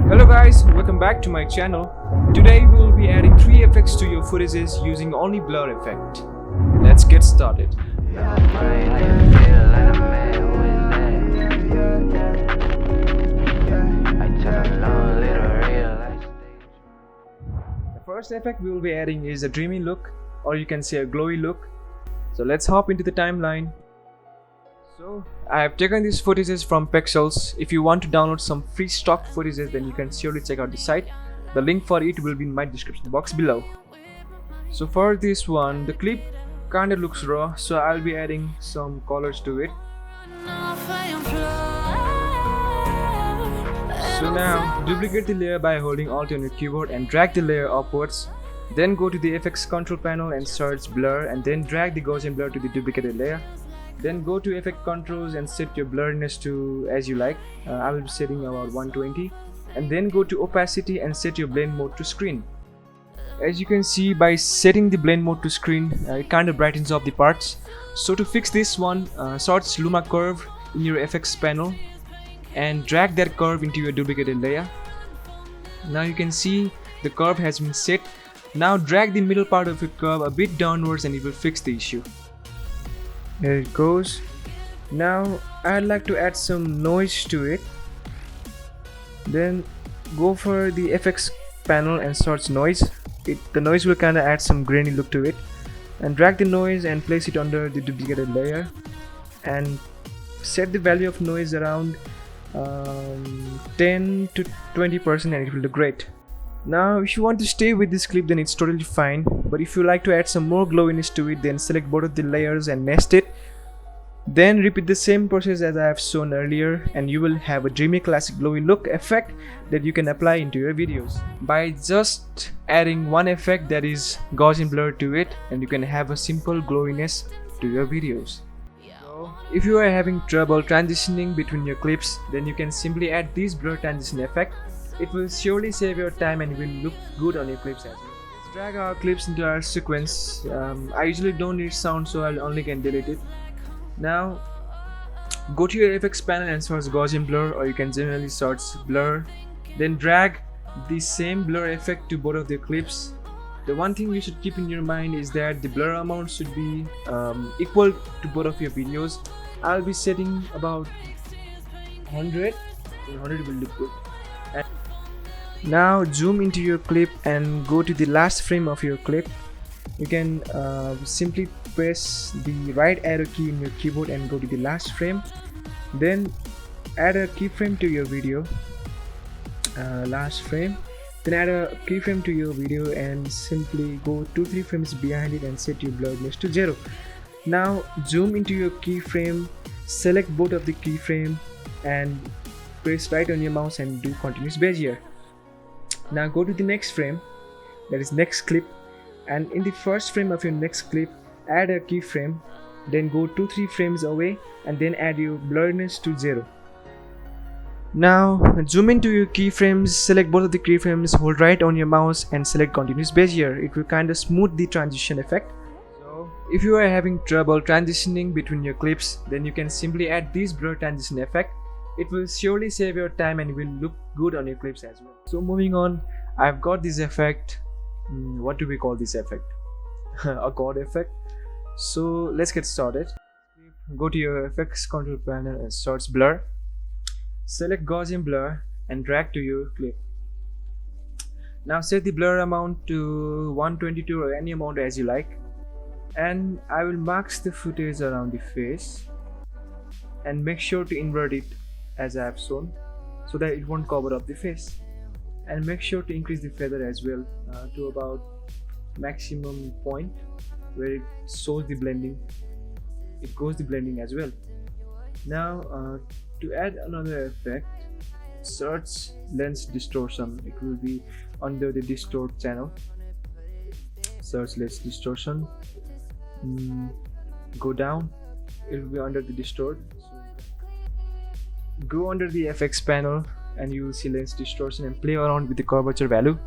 Hello guys, welcome back to my channel. Today we will be adding 3 effects to your footages using only blur effect. Let's get started. The first effect we will be adding is a dreamy look, or you can say a glowy look. So let's hop into the timeline. So I have taken these footages from Pexels. If you want to download some free stock footages, then you can surely check out the site. The link for it will be in my description box below. So for this one, the clip kinda looks raw, so I'll be adding some colors to it. So now duplicate the layer by holding Alt on your keyboard and drag the layer upwards. Then go to the effects control panel and search blur, and then drag the Gaussian blur to the duplicated layer. Then go to effect controls and set your blurriness to as you like. I will be setting about 120, and then go to opacity and set your blend mode to screen. As you can see, by setting the blend mode to screen, it kind of brightens up the parts. So to fix this one, search Luma curve in your effects panel and drag that curve into your duplicated layer. Now you can see the curve has been set. Now drag the middle part of your curve a bit downwards and it will fix the issue. There it goes. Now I'd like to add some noise to it. Then go for the effects panel and search noise. The noise will kinda add some grainy look to it. And drag the noise and place it under the duplicated layer. And set the value of noise around 10 to 20% and it will look great. Now if you want to stay with this clip, then it's totally fine, but if you like to add some more glowiness to it, then select both of the layers and nest it. Then repeat the same process as I have shown earlier, and you will have a dreamy classic glowy look effect that you can apply into your videos by just adding one effect, that is Gaussian blur, to it, and you can have a simple glowiness to your videos. So if you are having trouble transitioning between your clips, then you can simply add this blur transition effect. It will surely save your time and it will look good on your clips as well. Let's drag our clips into our sequence. I usually don't need sound, so I'll only can delete it. Now go to your effects panel and search Gaussian blur, or you can generally search blur. Then drag the same blur effect to both of the clips. The one thing you should keep in your mind is that the blur amount should be equal to both of your videos. I'll be setting about 100. 100 will look good. Now zoom into your clip and go to the last frame of your clip. You can simply press the right arrow key in your keyboard and go to the last frame. Then add a keyframe to your video. Last frame. Then add a keyframe to your video and simply go 2-3 frames behind it and set your blurriness to 0. Now zoom into your keyframe, select both of the keyframe and press right on your mouse and do continuous Bezier. Now go to the next frame, that is next clip, and in the first frame of your next clip add a keyframe, then go 2-3 frames away and then add your blurriness to 0. Now zoom into your keyframes, select both of the keyframes, hold right on your mouse and select continuous Bezier. It will kinda smooth the transition effect. So if you are having trouble transitioning between your clips, then you can simply add this blur transition effect. It will surely save your time and it will look good on your clips as well. So moving on, I've got this effect. What do we call this effect? A chord effect. So let's get started. Go to your effects control panel and search blur. Select Gaussian blur and drag to your clip. Now set the blur amount to 122 or any amount as you like. And I will mask the footage around the face and make sure to invert it as I have shown, so that it won't cover up the face. And make sure to increase the feather as well to about maximum point where it shows the blending. It goes the blending as well. Now to add another effect, search lens distortion. It will be under the distort channel. Search lens distortion. Go down. It will be under the distort. Go under the FX panel and you will see lens distortion and play around with the curvature value.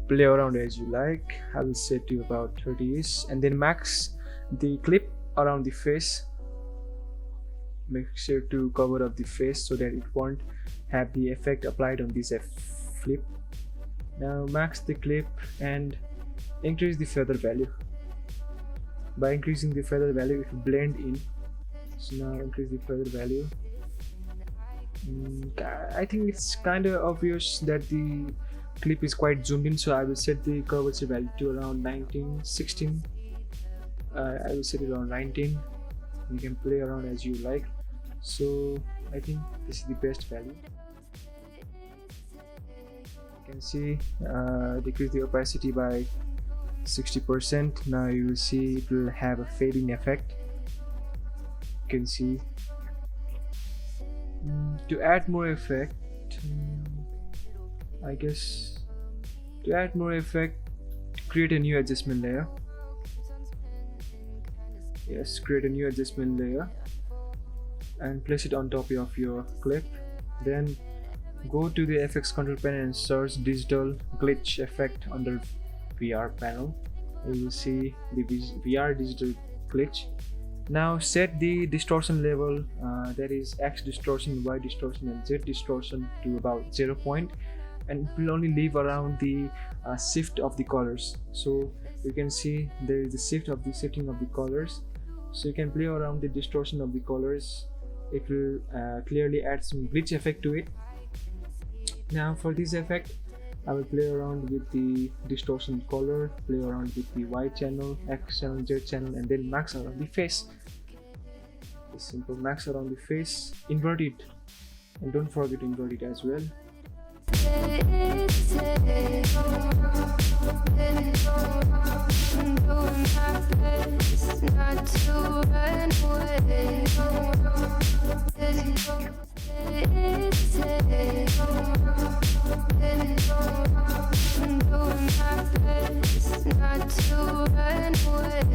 Play around as you like. I will set to about 30ish and then max the clip around the face. make sure to cover up the face so that it won't have the effect applied on this flip. Now max the clip and increase the feather value. By increasing the feather value, it will blend in. So now increase the feather value. I think it's kind of obvious that the clip is quite zoomed in, so I will set the curvature value to around 19, 16. I will set it around 19. You can play around as you like. So I think this is the best value. You can see decrease the opacity by 60%. Now you will see it will have a fading effect. You can see. To add more effect, I guess to add more effect, create a new adjustment layer. Yes, create a new adjustment layer and place it on top of your clip. Then go to the FX control panel and search digital glitch effect under VR panel. You will see the VR digital glitch. Now set the distortion level, that is X distortion, Y distortion and Z distortion, to about 0 point, and it will only leave around the shift of the colors. So you can see there is the shifting of the colors, so you can play around the distortion of the colors. It will clearly add some glitch effect to it. Now for this effect, I will play around with the distortion color, play around with the Y channel, X channel, Z channel, and then max around the face. Just simple max around the face, invert it, and don't forget to invert it as well. Not to run away.